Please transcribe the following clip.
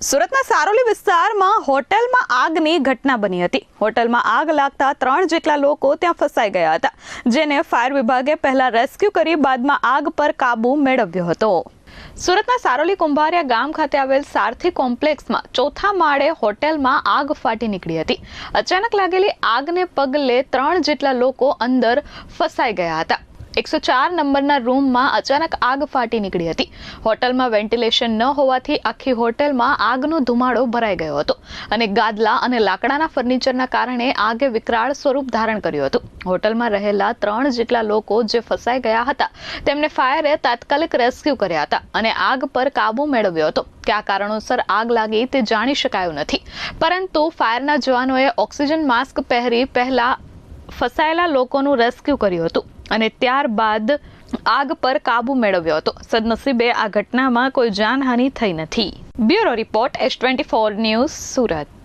સુરતના સારોલી વિસ્તારમાં હોટલમાં આગની ઘટના બની હતી। હોટલમાં આગ લાગતા 3 જેટલા લોકો ત્યાં ફસાઈ ગયા હતા, જેને ફાયર વિભાગે પહેલા રેસ્ક્યુ કરી બાદમાં આગ પર કાબુ મેળવ્યો હતો। સુરતના સારોલી કુંભારિયા ગામ ખાતે આવેલ સારથી કોમ્પ્લેક્સમાં ચોથા માળે હોટેલમાં આગ ફાટી નીકળી હતી। અચાનક લાગેલી આગને પગલે 3 જેટલા લોકો અંદર ફસાઈ ગયા હતા। 104 નંબરના રૂમમાં અચાનક આગ ફાટી નીકળી હતી। હોટલમાં વેન્ટિલેશન ન હોવાથી આખી હોટલમાં આગનો ધુમાડો ભરાઈ ગયો હતો અને ગાદલા અને લાકડાના ફર્નિચરના કારણે આગે વિકરાળ સ્વરૂપ ધારણ કર્યું હતું। હોટલમાં રહેલા 3 જેટલા લોકો જે ફસાઈ ગયા હતા તેમને ફાયરે તાત્કાલિક રેસ્ક્યુ કર્યા હતા અને આગ પર કાબુ મેળવ્યો હતો। કયા કારણોસર આગ લાગી તે જાણી શકાયું નથી, પરંતુ ફાયરના જવાનોએ ઓક્સિજન માસ્ક પહેરી પહેલા ફસાયેલા લોકોનું રેસ્ક્યુ કર્યું હતું અને ત્યારબાદ આગ પર કાબુ મેળવ્યો હતો। સદનસીબે આ ઘટનામાં કોઈ જાનહાનિ થઈ નથી। Bureau report S24 news, Surat.